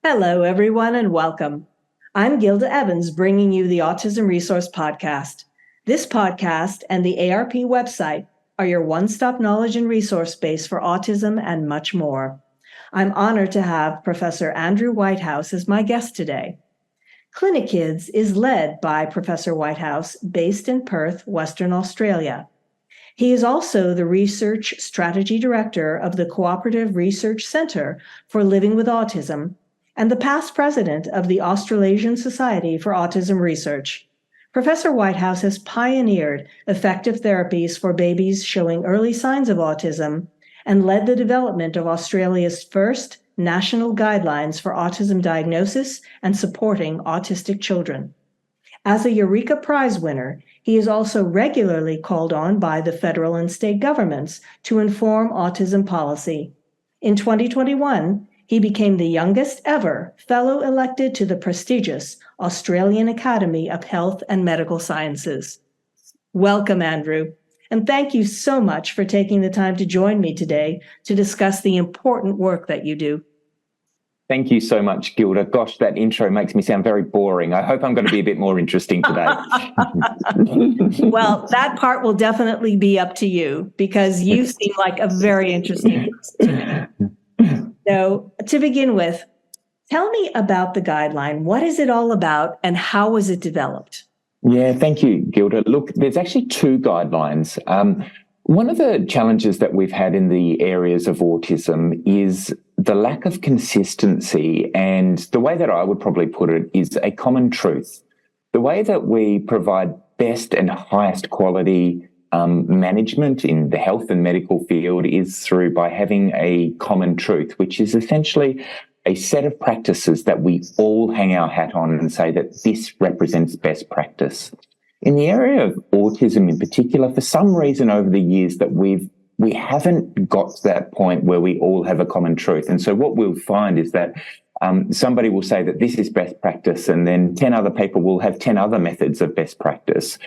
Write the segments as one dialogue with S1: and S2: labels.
S1: Hello, everyone, and welcome. I'm Gilda Evans, bringing you the Autism Resource Podcast. This podcast and the ARP website are your one-stop knowledge and resource base for autism and much more. I'm honored to have Professor Andrew Whitehouse as my guest today. Clinikids is led by Professor Whitehouse, based in Perth, Western Australia. He is also the Research Strategy Director of the Cooperative Research Centre for Living with Autism and the past president of the Australasian Society for Autism Research. Professor Whitehouse has pioneered effective therapies for babies showing early signs of autism and led the development of Australia's first national guidelines for autism diagnosis and supporting autistic children. As a Eureka Prize winner, he is also regularly called on by the federal and state governments to inform autism policy. In 2021, he became the youngest ever fellow elected to the prestigious Australian Academy of Health and Medical Sciences. Welcome, Andrew, and thank you so much for taking the time to join me today to discuss the important work that you do.
S2: Thank you so much, Gilda. Gosh, that intro makes me sound very boring. I hope I'm going to be a bit more interesting today.
S1: Well, that part will definitely be up to you because you seem like a very interesting person. So, to begin with, tell me about the guideline. What is it all about and how was it developed?
S2: Yeah, thank you, Gilda. Look, there's actually two guidelines. One of the challenges that we've had in the areas of autism is the lack of consistency, and the way that I would probably put it is a common truth. The way that we provide best and highest quality management in the health and medical field is through by having a common truth, which is essentially a set of practices that we all hang our hat on and say that this represents best practice. In the area of autism in particular, for some reason over the years that we haven't got to that point where we all have a common truth. And so what we'll find is that somebody will say that this is best practice, and then 10 other people will have 10 other methods of best practice.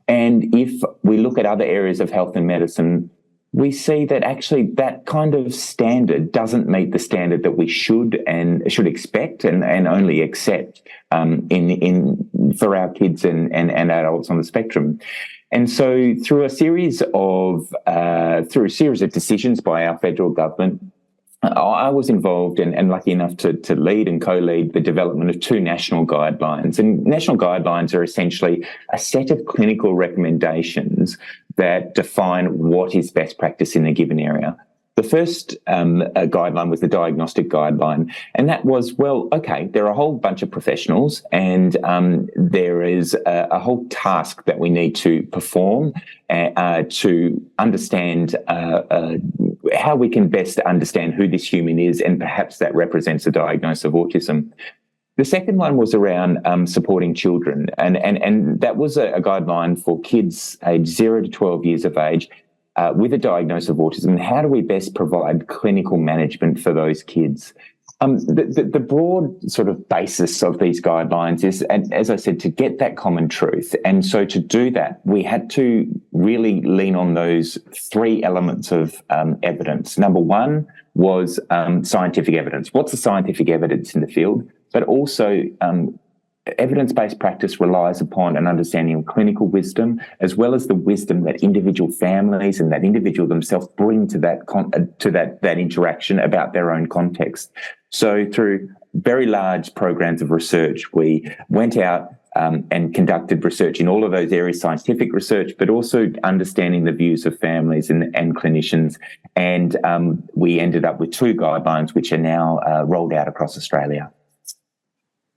S2: And if we look at other areas of health and medicine, we see that actually that kind of standard doesn't meet the standard that we should expect and only accept for our kids and adults on the spectrum. And so through a series of decisions by our federal government, I was involved and lucky enough to lead and co-lead the development of two national guidelines. And national guidelines are essentially a set of clinical recommendations that define what is best practice in a given area. The first guideline was the diagnostic guideline, and that was, well, okay, there are a whole bunch of professionals and there is a whole task that we need to perform to understand how we can best understand who this human is, and perhaps that represents a diagnosis of autism. The second one was around supporting children, and that was a guideline for kids aged 0 to 12 years of age with a diagnosis of autism, and how do we best provide clinical management for those kids? The broad sort of basis of these guidelines is, and as I said, to get that common truth. And so to do that, we had to really lean on those three elements of evidence. Number one was scientific evidence. What's the scientific evidence in the field? But also evidence-based practice relies upon an understanding of clinical wisdom, as well as the wisdom that individual families and that individual themselves bring to that interaction about their own context. So through very large programs of research, we went out and conducted research in all of those areas, scientific research, but also understanding the views of families and clinicians. And we ended up with two guidelines, which are now rolled out across Australia.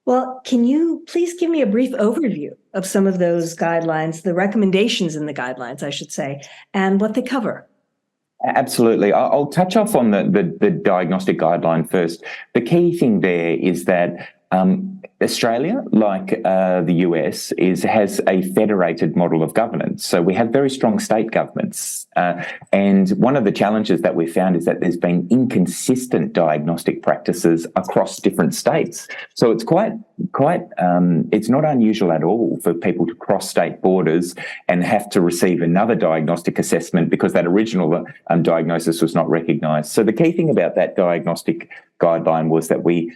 S1: Well, can you please give me a brief overview of some of those guidelines, the recommendations in the guidelines, I should say, and what they cover?
S2: Absolutely. I'll touch off on the diagnostic guideline first. The key thing there is that Australia, like the US, has a federated model of governance. So we have very strong state governments. And one of the challenges that we found is that there's been inconsistent diagnostic practices across different states. So it's it's not unusual at all for people to cross state borders and have to receive another diagnostic assessment because that original diagnosis was not recognised. So the key thing about that diagnostic guideline was that we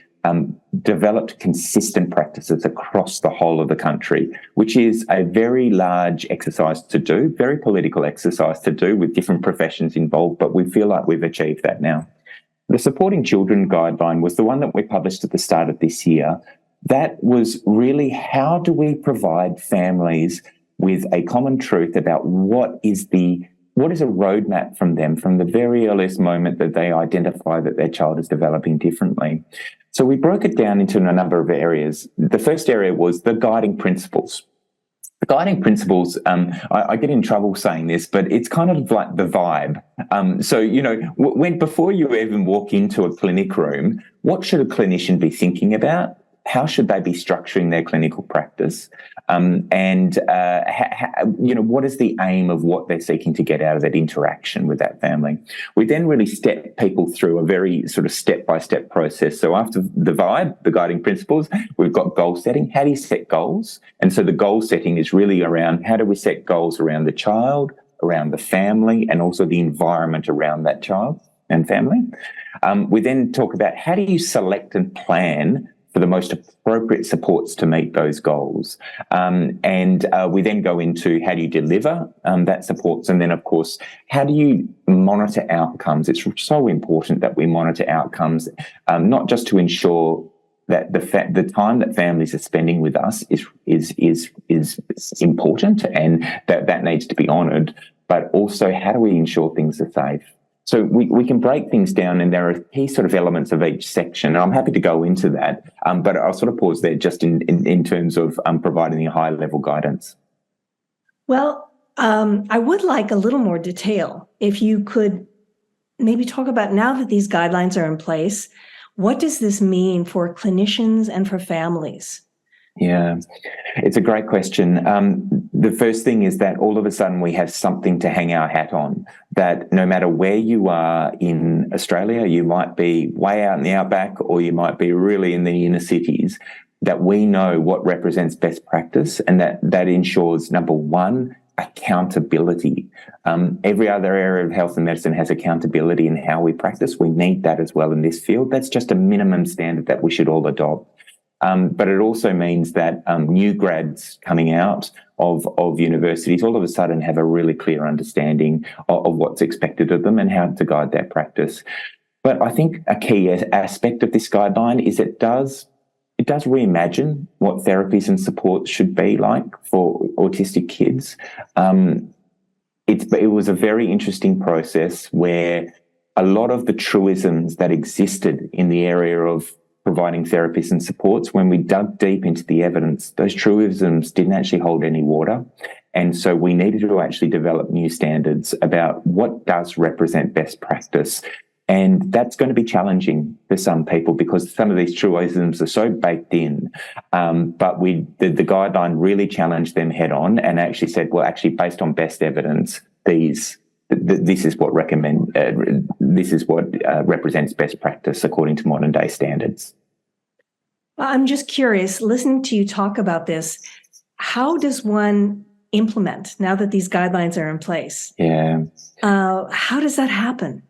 S2: developed consistent practices across the whole of the country, which is a very large exercise to do, very political exercise to do with different professions involved, but we feel like we've achieved that now. The Supporting Children Guideline was the one that we published at the start of this year. That was really, how do we provide families with a common truth about what is a roadmap from them from the very earliest moment that they identify that their child is developing differently. So we broke it down into a number of areas. The first area was the guiding principles. The guiding principles, I get in trouble saying this, but it's kind of like the vibe. Before you even walk into a clinic room, what should a clinician be thinking about? How should they be structuring their clinical practice? What is the aim of what they're seeking to get out of that interaction with that family? We then really step people through a very sort of step-by-step process. So after the vibe, the guiding principles, we've got goal setting. How do you set goals? And so the goal setting is really around how do we set goals around the child, around the family, and also the environment around that child and family. We then talk about how do you select and plan for the most appropriate supports to meet those goals. We then go into how do you deliver that supports, and then, of course, how do you monitor outcomes? It's so important that we monitor outcomes, not just to ensure that the time that families are spending with us is important and that needs to be honoured, but also how do we ensure things are safe? So we can break things down, and there are key sort of elements of each section. And I'm happy to go into that, but I'll sort of pause there just in terms of providing the high-level guidance.
S1: Well, I would like a little more detail. If you could maybe talk about, now that these guidelines are in place, what does this mean for clinicians and for families?
S2: Yeah, it's a great question. The first thing is that all of a sudden we have something to hang our hat on, that no matter where you are in Australia, you might be way out in the outback or you might be really in the inner cities, that we know what represents best practice, and that ensures, number one, accountability. Every other area of health and medicine has accountability in how we practice. We need that as well in this field. That's just a minimum standard that we should all adopt. But it also means that new grads coming out of universities all of a sudden have a really clear understanding of what's expected of them and how to guide their practice. But I think a key aspect of this guideline is it does reimagine what therapies and supports should be like for autistic kids. It was a very interesting process where a lot of the truisms that existed in the area of providing therapies and supports, when we dug deep into the evidence, those truisms didn't actually hold any water. And so we needed to actually develop new standards about what does represent best practice. And that's going to be challenging for some people because some of these truisms are so baked in. But the guideline really challenged them head on and actually said, well, actually, based on best evidence, this is what represents best practice according to modern day standards.
S1: I'm just curious, listening to you talk about this, how does one implement now that these guidelines are in place?
S2: Yeah.
S1: How does that happen?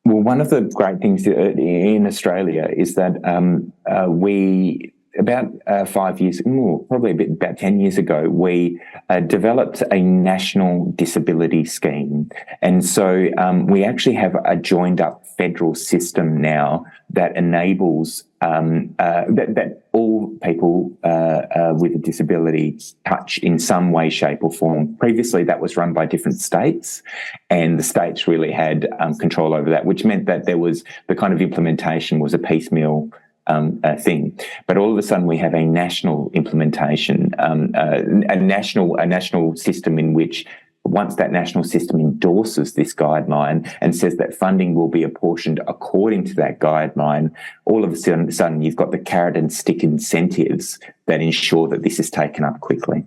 S2: Well, one of the great things in Australia is that we, about 5 years, about 10 years ago, we developed a national disability scheme. And so we actually have a joined up federal system now that enables that all people with a disability touch in some way, shape or form. Previously, that was run by different states, and the states really had control over that, which meant that there was the kind of implementation was a piecemeal thing. But all of a sudden we have a national implementation, a national system in which once that national system endorses this guideline and says that funding will be apportioned according to that guideline, all of a sudden you've got the carrot and stick incentives that ensure that this is taken up quickly.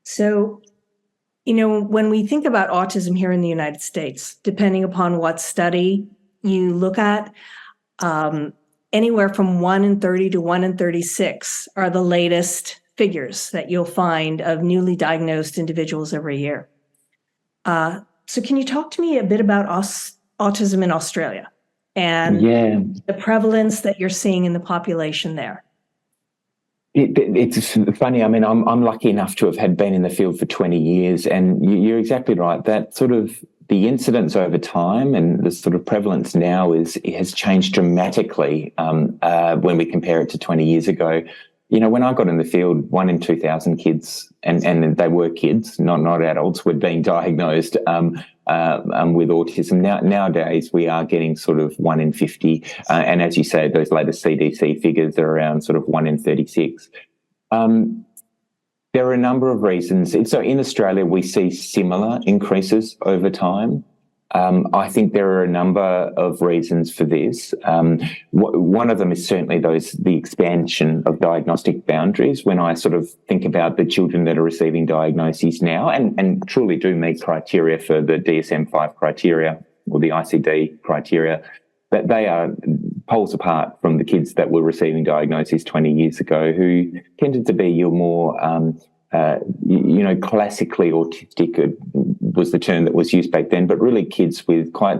S1: So, when we think about autism here in the United States, depending upon what study you look at, anywhere from 1 in 30 to 1 in 36 are the latest figures that you'll find of newly diagnosed individuals every year. So can you talk to me a bit about autism in Australia? and
S2: Yeah.
S1: the prevalence that you're seeing in the population there?
S2: It's funny. I mean, I'm lucky enough to have been in the field for 20 years, and you're exactly right. That sort of the incidence over time and the sort of prevalence now has changed dramatically when we compare it to 20 years ago. You know, when I got in the field, 1 in 2,000 kids, and they were kids, not adults, were being diagnosed with autism. Nowadays, we are getting sort of 1 in 50. And as you say, those latest CDC figures are around sort of 1 in 36. There are a number of reasons. So in Australia, we see similar increases over time. I think there are a number of reasons for this. One of them is certainly the expansion of diagnostic boundaries. When I sort of think about the children that are receiving diagnoses now and truly do meet criteria for the DSM-5 criteria or the ICD criteria, that they are poles apart from the kids that were receiving diagnoses 20 years ago, who tended to be your more classically autistic was the term that was used back then, but really kids with quite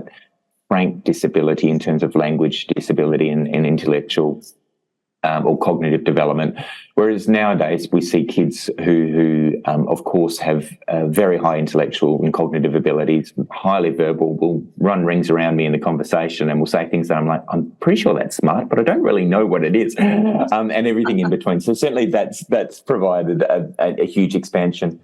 S2: frank disability in terms of language disability and intellectual or cognitive development. Whereas nowadays we see kids who of course, have very high intellectual and cognitive abilities, highly verbal, will run rings around me in the conversation and will say things that I'm like, I'm pretty sure that's smart, but I don't really know what it is, and everything in between. So certainly that's provided a huge expansion.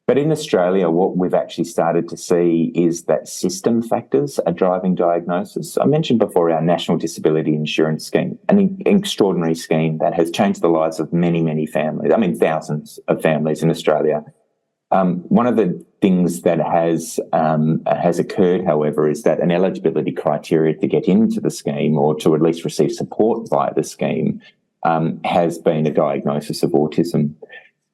S2: But in Australia, what we've actually started to see is that system factors are driving diagnosis. I mentioned before our National Disability Insurance Scheme, an extraordinary scheme that has changed the lives of many, many families, thousands of families in Australia. One of the things that has occurred, however, is that an eligibility criteria to get into the scheme or to at least receive support via the scheme has been a diagnosis of autism.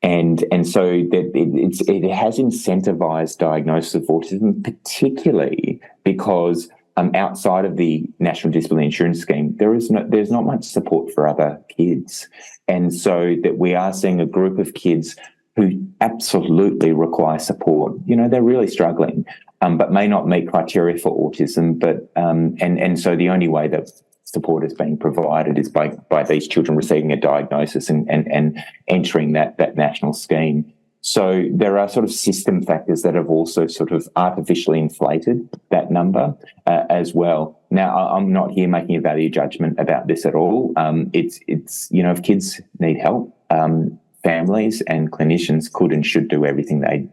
S2: And so it has incentivised diagnosis of autism, particularly because outside of the National Disability Insurance Scheme, there's not much support for other kids. And so that we are seeing a group of kids who absolutely require support. You know, they're really struggling, but may not meet criteria for autism. But and so the only way that support is being provided is by these children receiving a diagnosis and entering that national scheme. So there are sort of system factors that have also sort of artificially inflated that number as well. Now, I'm not here making a value judgment about this at all. It's if kids need help, families and clinicians could and should do everything they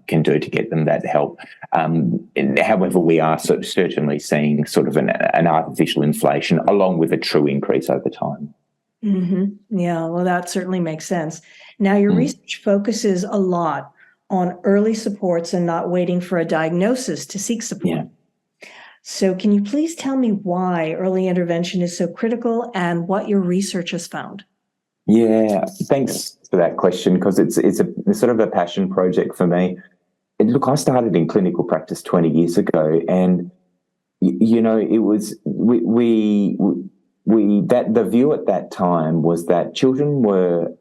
S2: can do to get them that help. However, we are certainly seeing sort of an artificial inflation along with a true increase over time.
S1: Mm-hmm. Yeah, well, that certainly makes sense. Now, your research focuses a lot on early supports and not waiting for a diagnosis to seek support.
S2: Yeah. So
S1: can you please tell me why early intervention is so critical and what your research has found?
S2: Yeah, thanks for that question, because it's sort of a passion project for me. Look, I started in clinical practice 20 years ago, and it was that the view at that time was that children were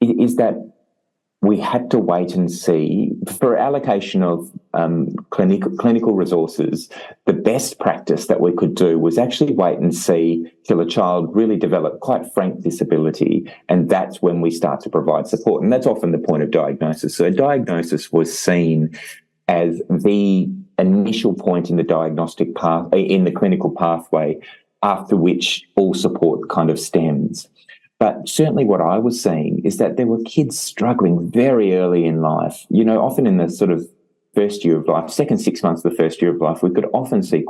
S2: is that we had to wait and see for allocation of clinical resources. The best practice that we could do was actually wait and see till a child really developed quite frank disability, and that's when we start to provide support. And that's often the point of diagnosis. So diagnosis was seen as the initial point in the diagnostic path, in the clinical pathway, after which all support kind of stems. But certainly what I was seeing is that there were kids struggling very early in life, often in the sort of first year of life, second 6 months of the first year of life. We could often see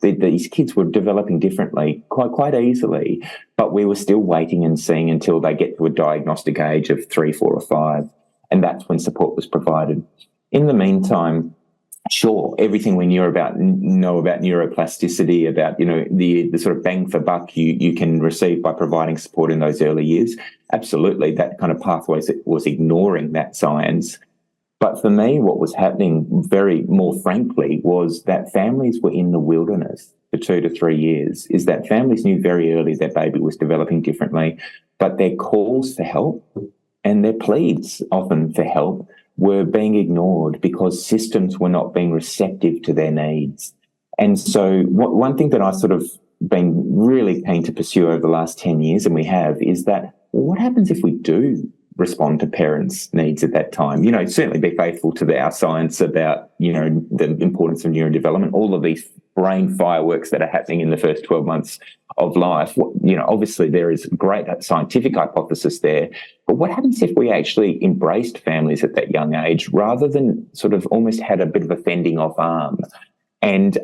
S2: these kids were developing differently quite easily, but we were still waiting and seeing until they get to a diagnostic age of 3, 4 or 5. And that's when support was provided. In the meantime, sure, everything we know about neuroplasticity, about the sort of bang for buck you can receive by providing support in those early years, absolutely, that kind of pathway was ignoring that science. But for me, what was happening very more frankly was that families were in the wilderness for 2 to 3 years, is that families knew very early their baby was developing differently, but their calls for help and their pleas often for help were being ignored because systems were not being receptive to their needs. And so one thing that I've sort of been really keen to pursue over the last 10 years, and we have, is that, well, what happens if we do respond to parents' needs at that time? Certainly be faithful to our science about, the importance of neurodevelopment, all of these brain fireworks that are happening in the first 12 months of life. Obviously there is great scientific hypothesis there, but what happens if we actually embraced families at that young age rather than sort of almost had a bit of a fending off arm? And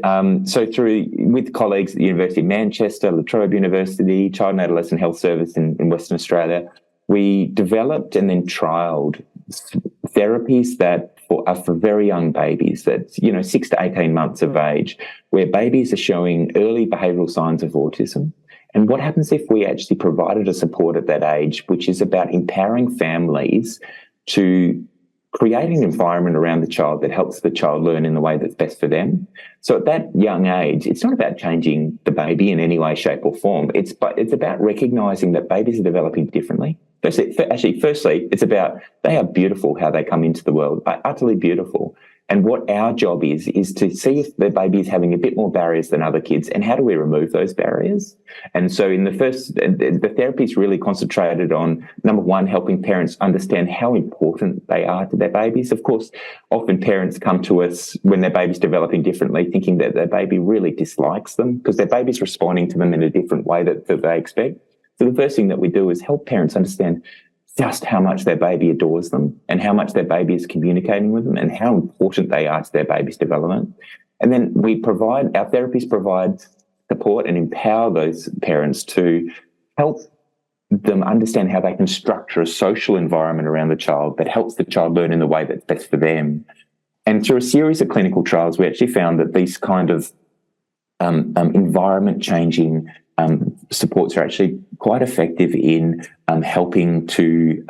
S2: so with colleagues at the University of Manchester, La Trobe University, Child and Adolescent Health Service in Western Australia, we developed and then trialled therapies that are for very young babies, that's 6 to 18 months of age, where babies are showing early behavioural signs of autism. And what happens if we actually provided a support at that age, which is about empowering families to create an environment around the child that helps the child learn in the way that's best for them. So at that young age, it's not about changing the baby in any way, shape or form. It's about recognising that babies are developing differently. Firstly, it's about they are beautiful how they come into the world, utterly beautiful. And what our job is to see if the baby is having a bit more barriers than other kids, and how do we remove those barriers? And so the therapy is really concentrated on, number one, helping parents understand how important they are to their babies. Of course, often parents come to us when their baby's developing differently, thinking that their baby really dislikes them because their baby's responding to them in a different way that they expect. So the first thing that we do is help parents understand just how much their baby adores them and how much their baby is communicating with them and how important they are to their baby's development. And then our therapies provide support and empower those parents to help them understand how they can structure a social environment around the child that helps the child learn in the way that's best for them. And through a series of clinical trials, we actually found that these kind of environment-changing supports are actually quite effective in helping to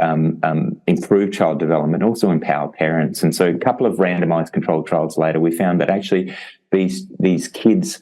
S2: improve child development, also empower parents. And so a couple of randomised controlled trials later, we found that actually these kids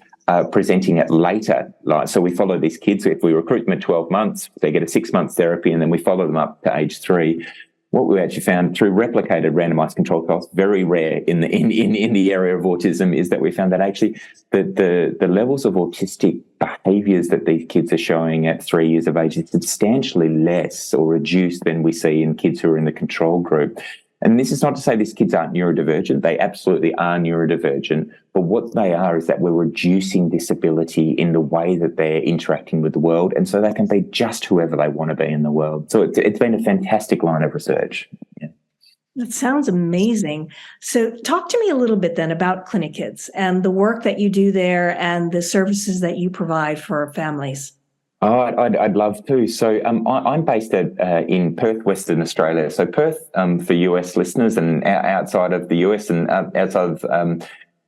S2: presenting at later, so we follow these kids. If we recruit them at 12 months, they get a 6-month therapy, and then we follow them up to age 3. What we actually found through replicated randomised controlled trials, very rare in the area of autism, is that we found that actually the levels of autistic behaviours that these kids are showing at 3 years of age is substantially less or reduced than we see in kids who are in the control group. And this is not to say these kids aren't neurodivergent. They absolutely are neurodivergent. But what they are is that we're reducing disability in the way that they're interacting with the world. And so they can be just whoever they want to be in the world. So it's been a fantastic line of research. Yeah.
S1: That sounds amazing. So talk to me a little bit then about Clinikids and the work that you do there and the services that you provide for families.
S2: Oh, I'd love to. So I'm based in Perth, Western Australia. So Perth, for US listeners and outside of the US and outside of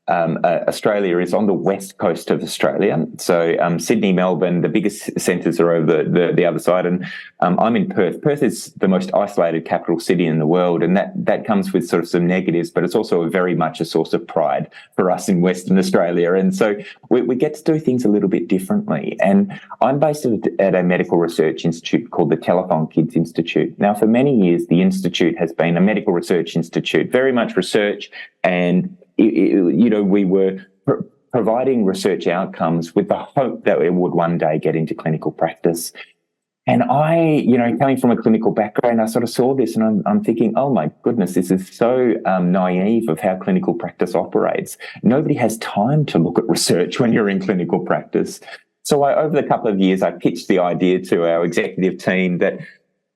S2: Australia, is on the west coast of Australia. So Sydney, Melbourne, the biggest centres are over the other side, and I'm in Perth. Perth is the most isolated capital city in the world, and that comes with sort of some negatives, but it's also very much a source of pride for us in Western Australia. And so we get to do things a little bit differently. And I'm based at a medical research institute called the Telethon Kids Institute. Now, for many years, the institute has been a medical research institute, very much research, and we were providing research outcomes with the hope that it would one day get into clinical practice. And I, coming from a clinical background, I sort of saw this and I'm thinking, oh my goodness, this is so naive of how clinical practice operates. Nobody has time to look at research when you're in clinical practice. So over the couple of years, I pitched the idea to our executive team that,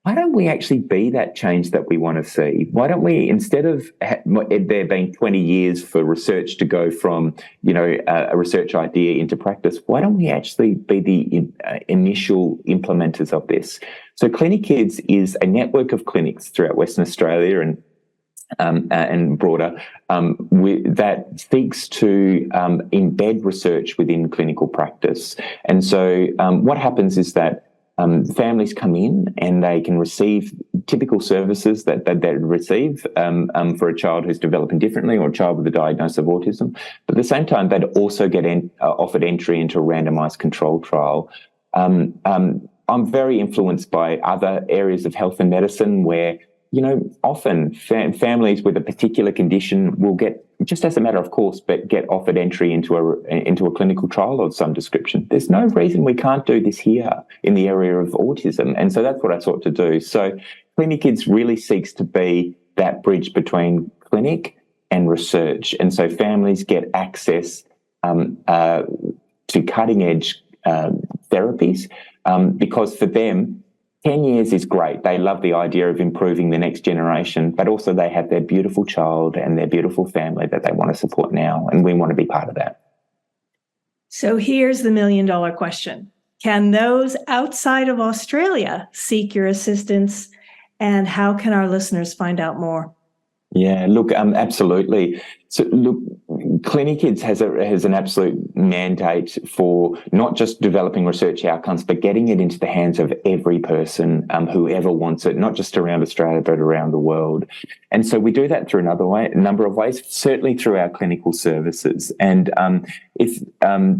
S2: why don't we actually be that change that we want to see? Why don't we, instead of there being 20 years for research to go from, a research idea into practice, why don't we actually be the initial implementers of this? So Clinikids is a network of clinics throughout Western Australia and broader that seeks to embed research within clinical practice. And so what happens is that families come in and they can receive typical services that they receive for a child who's developing differently or a child with a diagnosis of autism. But at the same time, they'd also get offered entry into a randomised controlled trial. I'm very influenced by other areas of health and medicine where, often families with a particular condition will get just as a matter of course, but get offered entry into a clinical trial of some description. There's no reason we can't do this here in the area of autism. And so that's what I sought to do. So Clinikids really seeks to be that bridge between clinic and research. And so families get access to cutting edge therapies because for them, 10 years is great. They love the idea of improving the next generation, but also they have their beautiful child and their beautiful family that they want to support now, and we want to be part of that.
S1: So here's the $1 million question. Can those outside of Australia seek your assistance, and how can our listeners find out more?
S2: Yeah, look, absolutely. So look, Clinikids has an absolute mandate for not just developing research outcomes, but getting it into the hands of every person who ever wants it, not just around Australia, but around the world. And so we do that through a number of ways, certainly through our clinical services. And if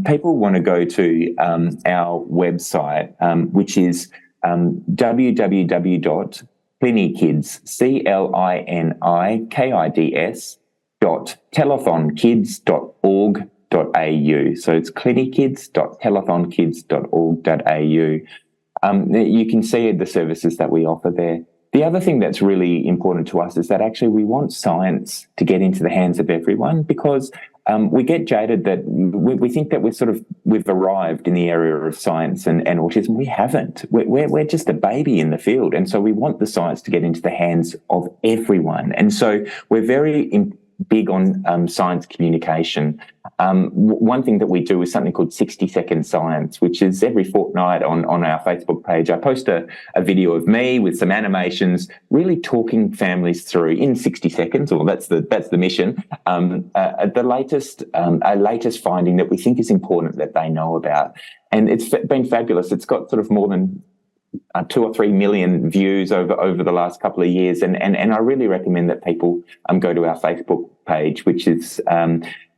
S2: people want to go to our website, which is www.Clinikids, clinikids.telethonkids.org.au. So it's clinikids.telethonkids.org.au. You can see the services that we offer there. The other thing that's really important to us is that actually we want science to get into the hands of everyone, because we get jaded that we think that we've arrived in the area of science and autism. We haven't. We're just a baby in the field. And so we want the science to get into the hands of everyone. And so we're very big on science communication. One thing that we do is something called 60-second science, which is every fortnight on our Facebook page. I post a video of me with some animations, really talking families through in 60 seconds, or that's the mission, our latest finding that we think is important that they know about. And it's been fabulous. It's got sort of more than 2 or 3 million views over the last couple of years. And I really recommend that people go to our Facebook page, which is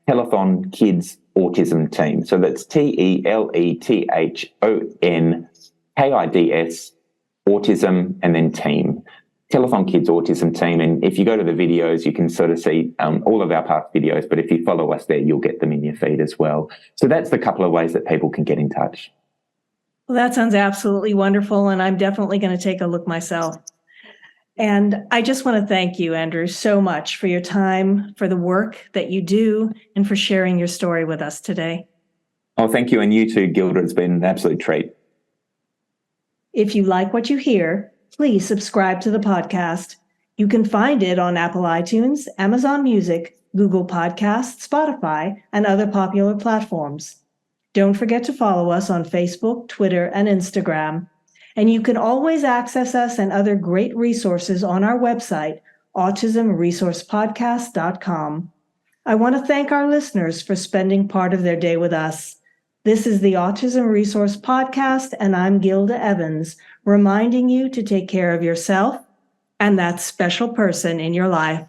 S2: Telethon Kids Autism Team. So that's TELETHONKIDS Autism and then Team. Telethon Kids Autism Team. And if you go to the videos, you can sort of see all of our past videos. But if you follow us there, you'll get them in your feed as well. So that's the couple of ways that people can get in touch.
S1: Well, that sounds absolutely wonderful, and I'm definitely going to take a look myself. And I just want to thank you, Andrew, so much for your time, for the work that you do, and for sharing your story with us today.
S2: Oh, thank you. And you too, Gilda. It's been an absolute treat.
S1: If you like what you hear, please subscribe to the podcast. You can find it on Apple iTunes, Amazon Music, Google Podcasts, Spotify, and other popular platforms. Don't forget to follow us on Facebook, Twitter, and Instagram. And you can always access us and other great resources on our website, autismresourcepodcast.com. I want to thank our listeners for spending part of their day with us. This is the Autism Resource Podcast, and I'm Gilda Evans, reminding you to take care of yourself and that special person in your life.